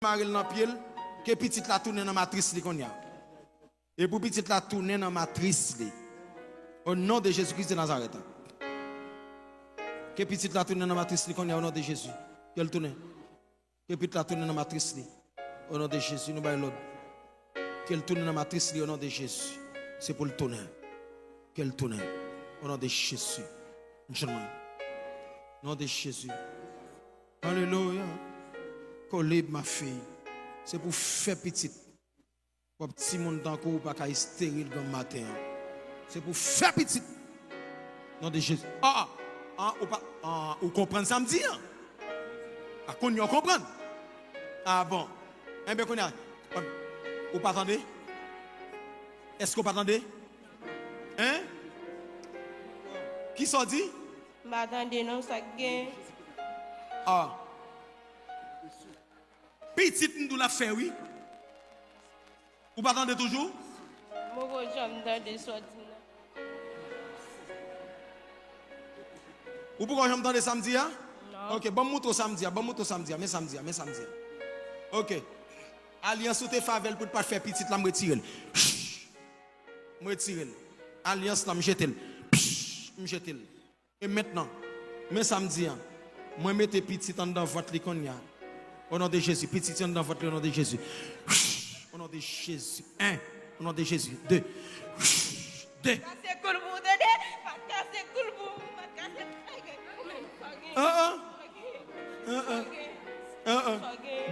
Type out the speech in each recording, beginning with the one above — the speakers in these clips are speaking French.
Maril dans pied, que petite la tourner dans matrice li konya. Et pour petite la tourner dans matrice li. Au nom de Jésus-Christ de Nazareth. Que petite la tourner dans matrice li konya au nom de Jésus. Qu'elle tourne. Que petite la tourner dans matrice li. Au nom de Jésus, nous baillons l'ordre. Qu'elle tourne dans matrice li au nom de Jésus. C'est pour le tourner. Qu'elle tourne. Au nom de Jésus. Au nom de Jésus. Alléluia. Collègue ma fille, c'est pour faire petite. Pour petit monde dans le pas qu'à stérile dans le matin. C'est pour faire petite. Nom de Jésus. Vous comprenez samedi? Ah, qu'on y comprendre? Ah bon. Eh bien, qu'on y a. Vous pas attendez? Est-ce que vous pas attendez? Hein? Qui s'en dit? M'attendez, non, ça gagne. Ah. Petite nous la fait, oui. Vous pas attendez toujours? Moi, j'aime dans des sorties. Ou pourquoi j'aime dans les samedis? Non. Ok, bon moto samedi, mais samedi. Ok. Alliance ou te favel pour ne pas faire petite, là, me retire. Me retire. Alliance, là, me jette. Me jette. Et maintenant, mais samedi, moi, mettez petite dans votre liconia. Au nom de Jésus, petit dans votre au nom de Jésus. Au nom de Jésus. 1. Au nom de Jésus. 2. 2.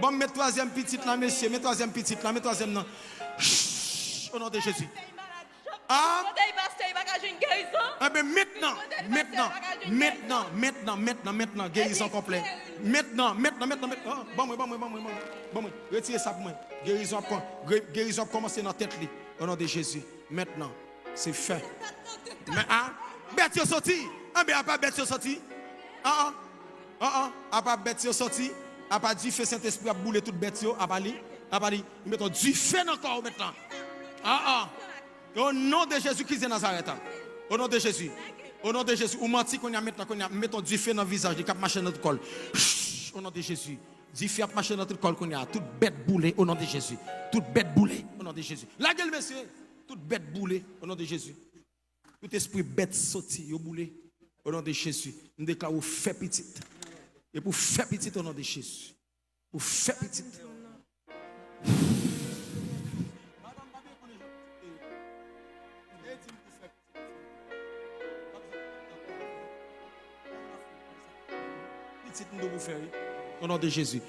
Bon, mets troisième petite là, monsieur. Mets troisième petite là. Mets troisième non. Au nom de Jésus. Ah. Ah ben maintenant, guérison complète. Maintenant. Bon, retirez ça pour moi. Guérison commence dans la tête. Au nom de Jésus. Maintenant, c'est fait. Mais bête sorti. Ah pas bête sorti. Pas bête sorti. Pas du feu Saint-Esprit a bouler toute bête yo. Pas li. Mettons du feu dans le corps maintenant. Au nom de Jésus-Christ de Nazareth. Au nom de Jésus. Au nom de Jésus. Ou menti qu'on y a maintenant, mettons du feu dans le visage, du cap marcher dans notre col. Au nom de Jésus. Du feu marcher dans notre col qu'on y a. Toute bête boulée au nom de Jésus. Toute bête boulée au nom de Jésus. La gueule, monsieur. Toute bête boulée au nom de Jésus. Tout esprit bête sorti, yo boulé au nom de Jésus. Nous déclarons fait petite. Et pour faire petite au nom de Jésus. Pour faire petite. Petite nous vous faire au nom de Jésus.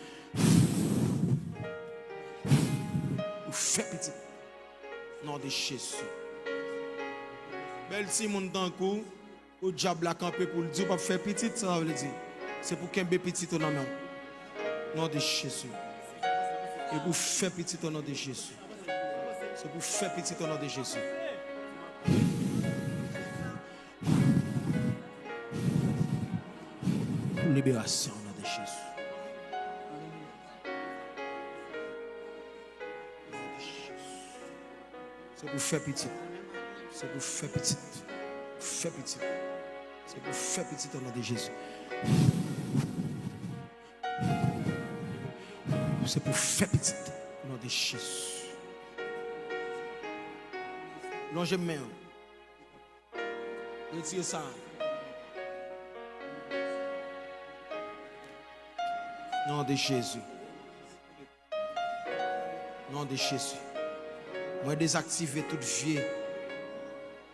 Pour faire petite. Au nom de Jésus. Belle si mon temps coup, au diable a campé pour le dire pas faire petite, ça veut dire. C'est pour qu'un bébé petit au nom de Jésus. Et pour faire petit au nom de Jésus. C'est pour faire petit au nom de Jésus. Pour libération au nom de Jésus. C'est pour faire petit. C'est pour faire petit. Faire petit. C'est pour faire petit au nom de Jésus. C'est pour faire petit au nom de Jésus. Longez mes mains. Retirez ça. Nom de Jésus. Nom de Jésus. Moi désactiver toute vieille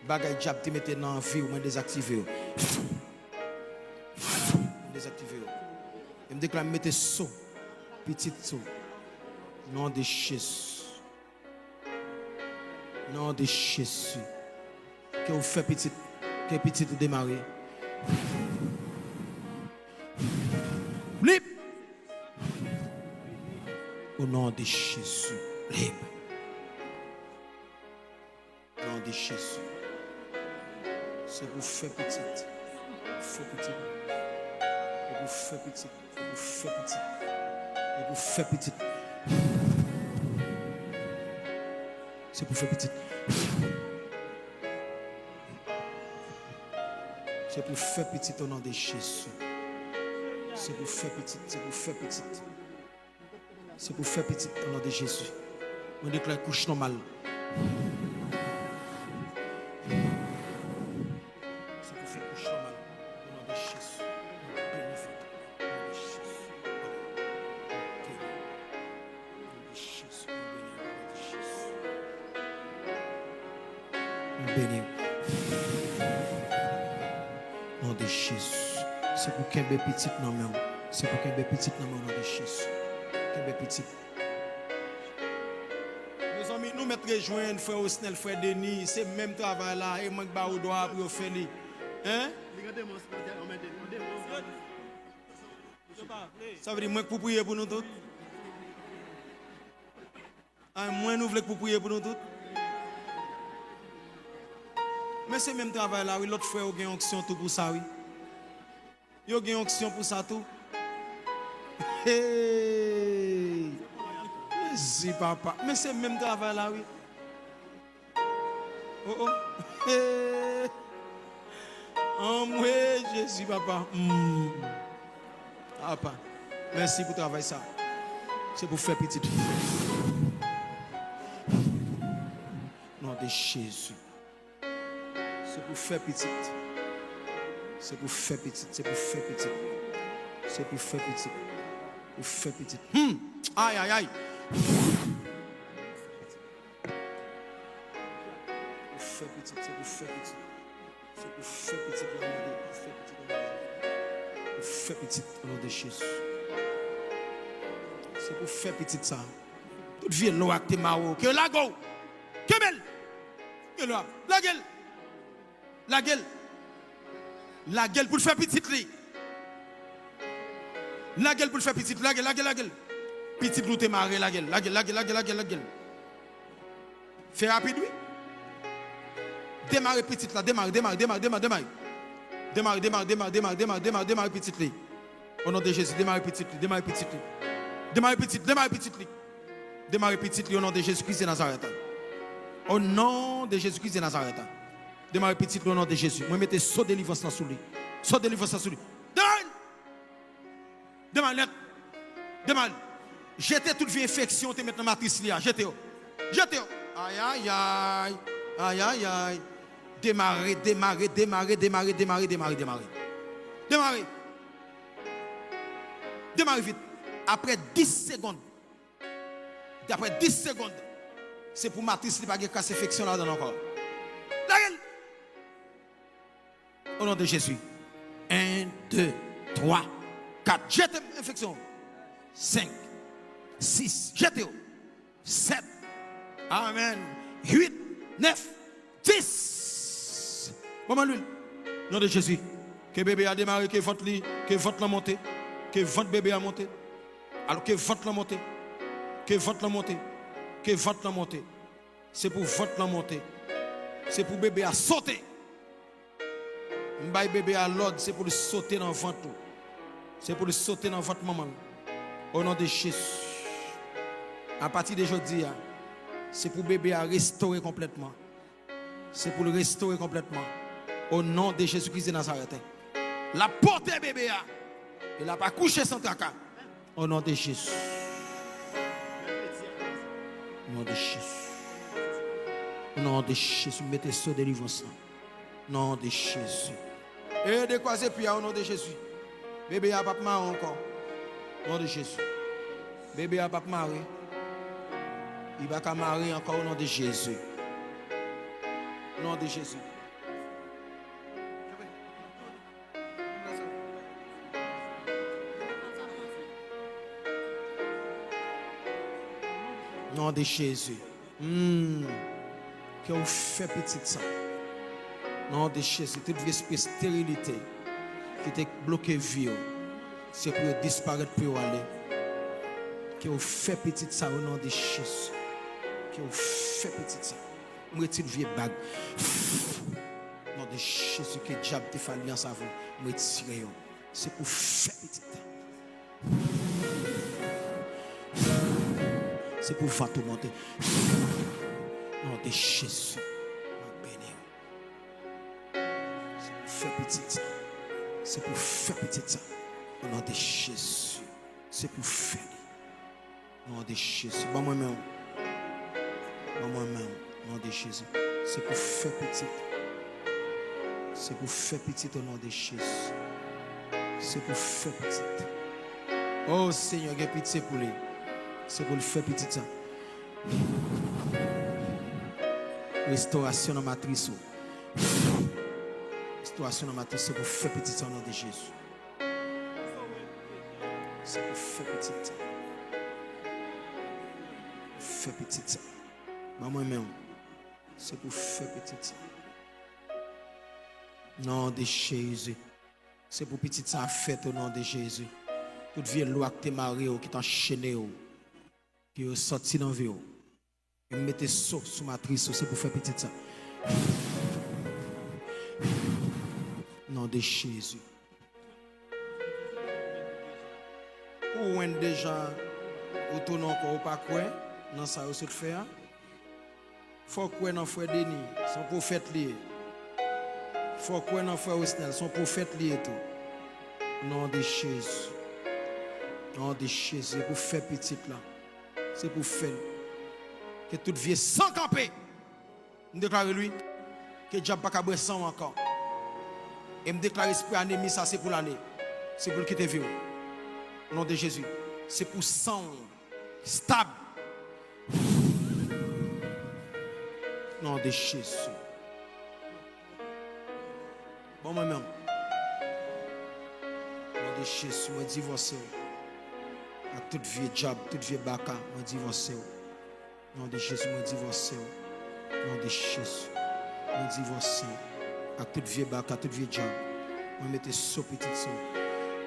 bagaille diable te mette dans vie ou moi désactiver. Désactiver. Je me déclare mettez saut. Petit saut. Nom de Jésus. Nom de Jésus. Que vous faites petit. Que petit vous démarrez. Libre. Au nom de Jésus. Libre. Au nom de Jésus. C'est pour faire petite. Faire petite. Et pour faire petite. Et pour faire petite. Et pour faire petite. C'est pour faire petite. C'est pour faire petite au nom de Jésus. C'est pour faire petite. C'est pour faire petite. C'est pour faire petit au nom de Jésus. On déclare couche normale. C'est pour faire couche normale au nom de Jésus. Béni. Au nom de Jésus. C'est pour qu'un bébé petit non même. C'est pour qu'un bébé petit non même au nom de Jésus. Qu'un bébé petit. Nos amis, nous mettre rejoindre frère Osnel, frère Denis, c'est même travail là et manque pas au droit pour faire ni. Hein? Ça veut dire moi pour prier pour nous tous. Moi nous voulons pour prier pour nous tous. Mais c'est même travail là, oui, l'autre frère a une onction tout pour ça, oui. Il a une onction pour ça tout. Hey! Si papa. Mais c'est même travail là, oui. Oh oh. Hey! Oh moi, Jésus, papa. Papa. Merci pour travailler ça. C'est pour faire petit. Nom de Jésus. C'est pour faire petit. C'est pour faire petit. C'est pour faire petit. C'est pour faire petit. Pour faire petit. Aïe, aïe, aïe. Pour faire petit. C'est pour faire petit. C'est pour faire petit. Pour faire petit au nom de Jésus. C'est pour faire petit ça. Toute vie l'eau avec tes maraux. Que la go. Que belle. Que là. La gueule. La gueule. La gueule pour le faire petit li. La gueule pour le faire petit. La gueule, la gueule, la gueule. Petit nous te marre la gueule. La gueule, la gueule, la gueule, la gueule, la gueule. Fais rapide, oui. Démarre petit là. Démarre petit li. Au nom de Jésus, démarre petit li. Démarre petit li. Démarre petit li. Démarre petit li au nom de Jésus-Christ de Nazareth. Au nom de Jésus-Christ de Nazareth. Démarre petit li au nom de Jésus. Moi mettez saut délivrance dans sous lui. Saut délivrance sous lui. Démarre. Démarre. Jetez toute vieille infection te mettre dans matrice là. Jetez. Jetez. Aïe aïe aïe. Aïe aïe aïe. Démarrer. Démarrer vite. Après 10 secondes. Après 10 secondes. C'est pour matrice qui pas de casse infection là dans encore. La gueule. Au nom de Jésus. 1, 2, 3, 4. Jetez infection. 5, 6. Jetez. 7. Amen. 8, 9, 10. Comment lui? Au nom de Jésus. Que bébé a démarré, que votre lit, que votre la montée, que votre bébé a monté. Alors que votre la montée, que votre la montée, que votre la montée. C'est pour votre la montée. C'est pour bébé à sauter. M'baye bébé à l'ordre, c'est pour le sauter dans votre. C'est pour le sauter dans votre maman. Au nom de Jésus. À partir d'aujourd'hui, c'est pour bébé à restaurer complètement. C'est pour le restaurer complètement. Au nom de Jésus-Christ de Nazareth. La portée bébé à. Il n'a pas couché sans tracas. Au nom de Jésus. Au nom de Jésus. Au nom de Jésus. Mettez ce délivrance. Au nom de Jésus. Et de quoi c'est puis au nom de Jésus. Bébé a pas marre encore. Au nom de Jésus. Bébé a pas marre. Il va pas marrer encore au nom de Jésus. Au nom de Jésus. Au nom de Jésus. Que vous faites petit ça. Au nom de Jésus. Toute esprit stérilité qui était bloqué vie. C'est pour disparaître pour aller. Que vous faites petit ça au nom de Jésus. Que vous faites petit ça. Vous retirez vieille bague. Au nom de Jésus, que le diable te fait alliance à vous. Vous retirez. C'est pour faire petit ça. C'est pour faire tout monter. Au nom de Jésus. C'est pour faire petit ça. C'est pour faire petit ça. Au nom de Jésus. C'est pour faire. Nom de Jésus. Bon moi-même. Bon moi-même. Nom de Jésus. C'est pour faire petit. C'est pour faire petit au nom de Jésus. C'est pour faire petit. Oh Seigneur, il y a pitié pour lui. C'est pour le faire petit ça. Restauration dans la matrice. Restauration dans la matrice, c'est pour faire petit ça au nom de Jésus. C'est pour faire petit ça. Faire petit ça. Moi-même, c'est pour faire petit ça. Nom de Jésus. C'est pour petit ça fait au nom de Jésus. Toute vieille loi qui t'a marié, qui t'a enchaîné, qui est sorti dans la vie. Et mettez ça sur ma matrice, c'est pour faire petit ça. Nom de Jésus. Ou est déjà, ou ton encore ou pas quoi, non ça aussi le faire. Faut quoi non frère Denis, son prophète lié. Faut quoi non frère Osnel, son prophète lié tout. Nom de Jésus. Nom de Jésus, c'est pour faire petit là. C'est pour faire que toute vie sans camper. Je déclare lui que Dieu pas capable sans encore. Et me déclare esprit anémie ça c'est pour l'année. C'est pour le quitter vie. Au nom de Jésus. C'est pour sang stable. Au nom de Jésus. Bon moi-même. Au nom de Jésus, moi divorcé. À toute vie job, toute vie baka, moi divorcé. Au nom de Jésus, moi divorcé. Au nom de Jésus, moi divorcé. À toute vie baka, toute vie job. Moi mettez so petit ça.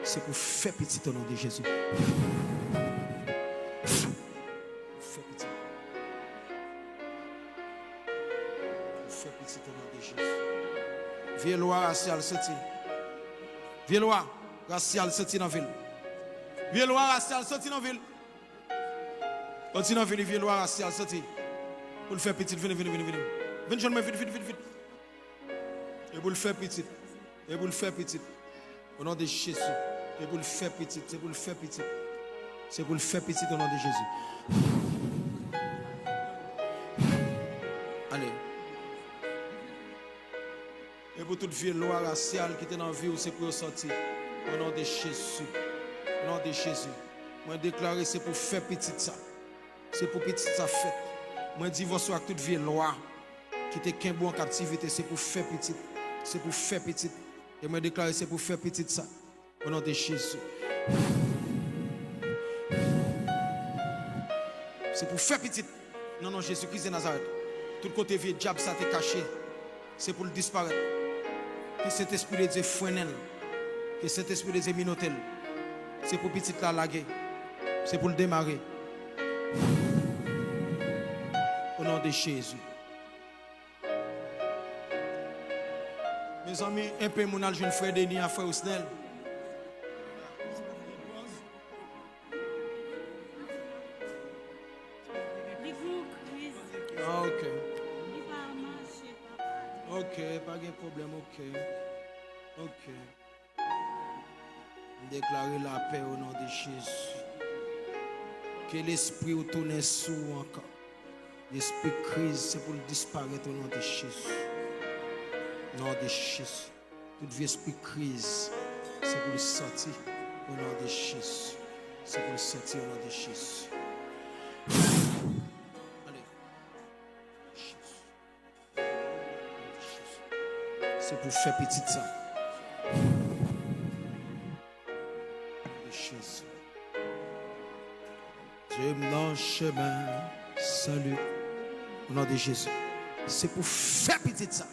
C'est pour faire petit au nom de Jésus. Faire petit. Faire petit au nom de Jésus. Vieux loi raciale sorti. Vieux loi raciale sorti dans la ville. Vieux loi raciale sorti dans la ville. Sorti dans la ville, vieux loi raciale sorti. Pour le faire petit, venez. Venez, jeune, vite. Et pour le faire petit. Et pour le faire petit. Au nom de Jésus. Et pour le faire petit. C'est pour le faire petit. C'est pour le faire petit au nom de Jésus. Allez. Et pour toute vie loi raciale qui était dans la vie, c'est pour sortir. Au nom de Jésus. Au nom de Jésus. Moi déclarer c'est pour faire petit ça. C'est pour petit ça fait. Moi divorce avec toute vie loi qui était qu'un bon en captivité, c'est pour faire petit. C'est pour faire petit. Et moi déclarer c'est pour faire petit ça. Au nom de Jésus. C'est pour faire petit. Non, Jésus-Christ de Nazareth. Tout côté vieux diable ça t'est caché. C'est pour le disparaître. Que cet esprit de Dieu fouine. Que cet esprit de Dieu minotel. C'est pour petit la laguer. C'est pour le démarrer. Au nom de Jésus. Mes amis, un peu mon jeune frère Denis, un frère Osnel. Ah, ok. Ok, pas de problème, ok. Déclarer la paix au nom de Jésus. Que l'esprit retourne sous encore. L'esprit crise, c'est pour disparaître au nom de Jésus. Au nom de Jésus. Tout vie esprit crise, c'est pour le sortir au nom de Jésus. C'est pour le sortir au nom de Jésus. Allez. Jésus. C'est pour faire petit ça. Jésus. Dieu me donne chemin, salut. Au nom de Jésus. C'est pour faire petit ça.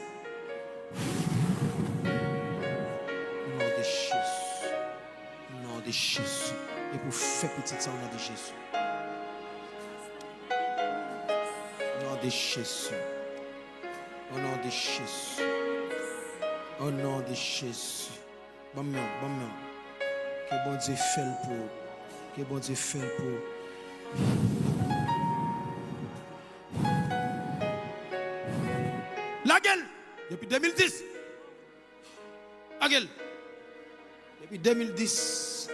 Au nom de Jésus. Au nom de Jésus. Et pour faire petit ça au nom de Jésus. Au nom de Jésus. Au nom de Jésus. Au nom de Jésus. Bon, que bon Dieu fait pour. Que bon Dieu fait pour. La gueule, depuis 2010. La gueule, depuis 2010.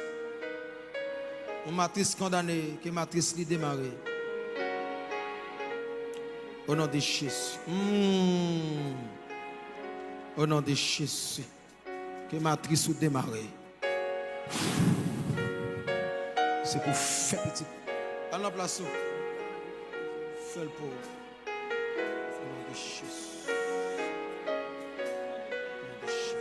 Une matrice condamnée, que matrice li démarré. Au nom de Jésus. Au nom de Jésus. Que matrice ou démarré. C'est pour faire petit. À la place. Fais le pauvre. Au nom de Jésus. Au nom de Jésus.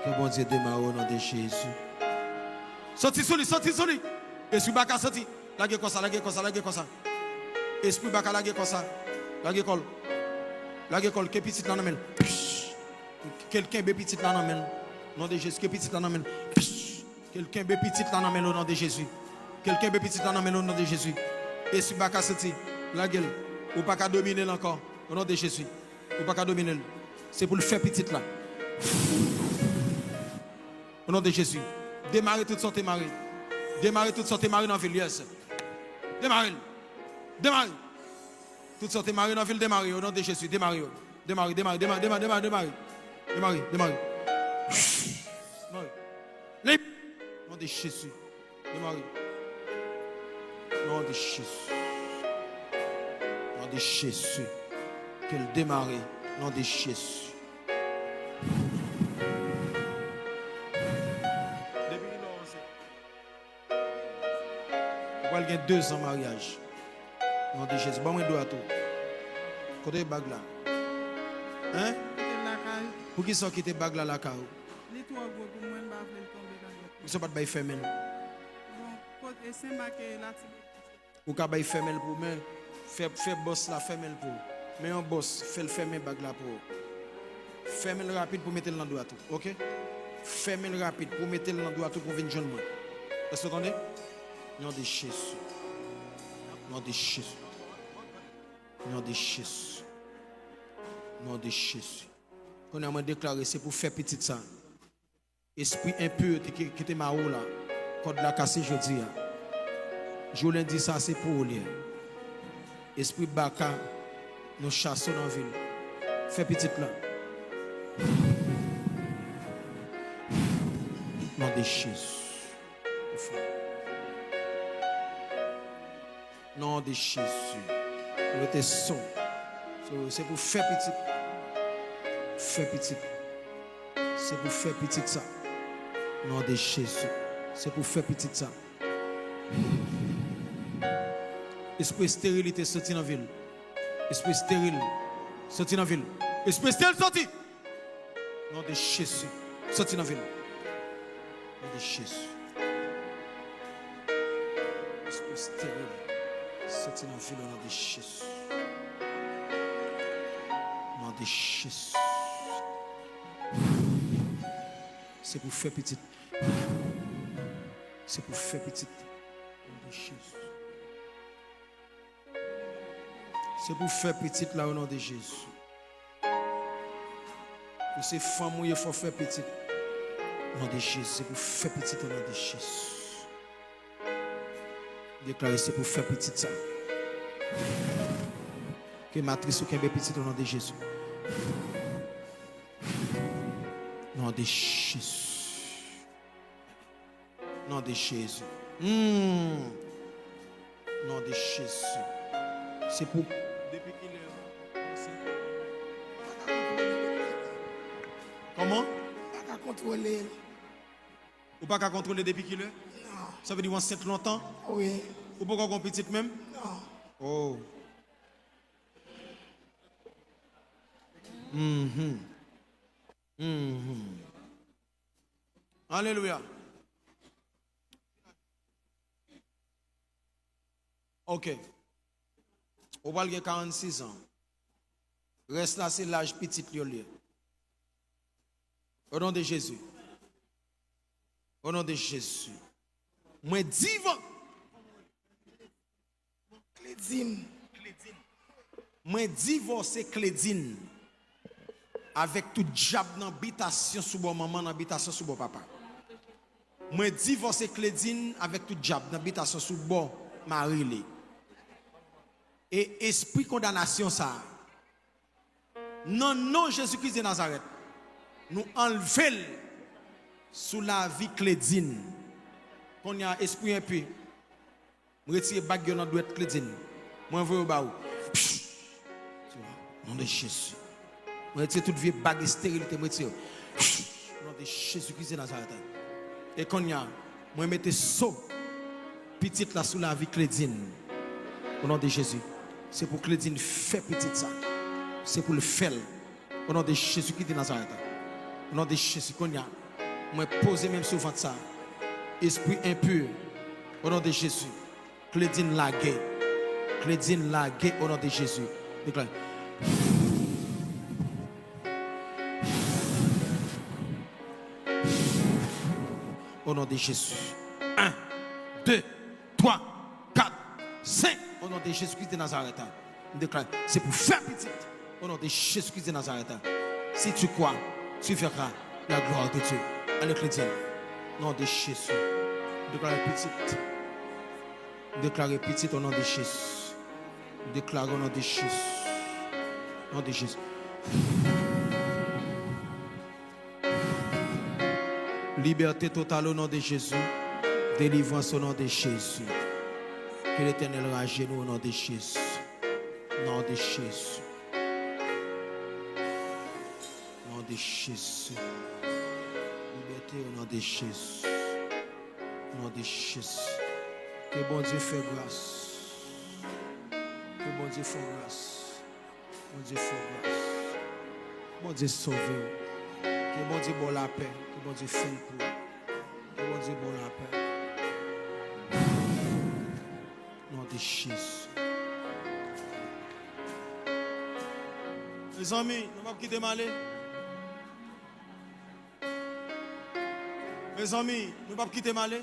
Que bon Dieu démarre au nom de Jésus. Sorti sur lui, sorti sur lui. Esprit baka sorti. Lagé comme ça, lagé comme ça, lagé comme ça. Esprit baka lagé comme ça. Lagé col. Lagé col, que petit là n'amène. Quelqu'un bé petit là n'amène. Nom de Jésus, que petit là n'amène. Quelqu'un bé petit là n'amène au nom de Jésus. Quelqu'un bé petit là n'amène au nom de Jésus. Esprit baka sorti. Lagé. Ou pas qu'à dominer encore. Au nom de Jésus. Ou pas qu'à dominer. C'est pour le faire petit là. Au nom de Jésus. Démarrez toute sorte marée. Démarrez toute sorte marée dans la ville. Yes. Démarrez. Démarrez. Toute sorte marée dans la ville. Démarrez. Au nom de Jésus. Démarrez. Démarrez. Démarrez. Démarrez. Démarrez. Démarrez. Démarrez. Démarrez. Libre. Au nom de Jésus. Démarrez. Au nom de Jésus. Au nom de Jésus. Qu'elle démarre. Au nom de Jésus. Il y a 2 ans de mariage. Nom de Jésus. Bon, moi, je dois tout. Côté bague là. Hein? Pour qui sont quittés bague là la carreau? Ils sont pas de bail fermé. Ou qu'à bail fermé pour mais faire boss là fermé pour. Mais un boss fait le fermer bague là pour. Fermez le rapide pour mettre le dans droit tout. OK? Fermez le rapide pour mettre le dans droit tout pour venir joindre moi. Est-ce que vous entendez? Nom de Jésus. Nom de Jésus. Nom de Jésus. Nom de Jésus. Qu'on a déclaré, c'est pour faire petit ça. Esprit impur qui était ma là. Quand la casse jeudi. Je vous dis ça, c'est pour lui. Esprit baka, nous chassons dans la ville. Fais petit là. Nom de Jésus. Nom de Jésus. Nous étions son. C'est pour faire petit. Faire petit. C'est pour faire petit ça. Nom de Jésus. C'est pour faire petit ça. Esprit stérilité sorti dans la ville. Esprit stérile sorti dans la ville. Esprit stérile sorti. Nom de Jésus. Sorti dans la ville. Nom de Jésus. Esprit stérile. Sorti dans la ville au nom de Jésus. Au nom de Jésus. C'est pour faire petit. C'est pour faire petit. Au nom de Jésus. C'est pour faire petit là au nom de Jésus. Pour ces femmes où il faut faire petit. Au nom de Jésus. C'est pour faire petit au nom de Jésus. Déclarer c'est pour faire petit ça. Que matrice ou qu'un petit au nom de Jésus. Nom de Jésus. Nom de Jésus. Nom de Jésus. C'est pour. Depuis qu'il est. Comment? Pas contrôler. Ou pas qu'à contrôler depuis qu'il est? Non. Ça veut dire enceinte longtemps? Oui. Ou pas qu'on petite même? Non. Oh. Alléluia. Ok. Au bal de 46 ans. Reste là, c'est l'âge petit lieu. Au nom de Jésus. Au nom de Jésus. Moi, divorce. Clédine. Moi, divorcé Clédine. Avec tout diable dans l'habitation sous bon maman, dans l'habitation sous bon papa. Moi, divorcé Clédine avec tout diable dans l'habitation sous bon mari. Et esprit condamnation ça. Non, non, Jésus-Christ de Nazareth. Nous enlevons sous la vie clédine. Quand il y a esprit un peu, je retire bague dans doit clédine. Moi, je vais au bas. Nom de Jésus. Je retire toute vieille bague stérilité. Je retire. Nom de Jésus-Christ de Nazareth. Et quand il y a, moi, je mets saut petite là sous la vie clédine. Au nom de Jésus. C'est pour clédine fait petite ça. C'est pour le faire. Au nom de Jésus-Christ de Nazareth. Au nom de Jésus, qu'on y a, moi poser même sur votre ça. Esprit impur, au nom de Jésus. Clédine lagué. Clédine lagué au nom de Jésus. Déclare. Au nom de Jésus. 1, 2, 3, 4, 5. Au nom de Jésus-Christ de Nazareth. Déclare. C'est pour faire petite. Au nom de Jésus-Christ de Nazareth. Si tu crois, tu verras la gloire de Dieu. Allez, chrétien. Au nom de Jésus. Déclarez petite. Déclarez petite au nom de Jésus. Déclarez au nom de Jésus. Au nom de Jésus. Liberté totale au nom de Jésus. Délivrance au nom de Jésus. Que l'Éternel rajeunisse nous au nom de Jésus. Au nom de Jésus. Au nom de Jésus. Liberté au nom de Jésus. Au nom de Jésus. Que bon Dieu fait grâce. Que bon Dieu fait grâce. Bon Dieu fait grâce. Bon Dieu sauve. Que bon Dieu bon la paix. Que bon Dieu fait pour. Que bon Dieu bon la paix. Au nom de Jésus. Mes amis, nous ne pouvons pas quitter Malé. Mes amis, nous ne pouvons pas quitter Malé.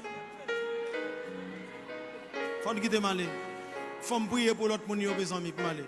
Il faut quitter Malé. Il faut prier pour l'autre monde, mes amis, Malé.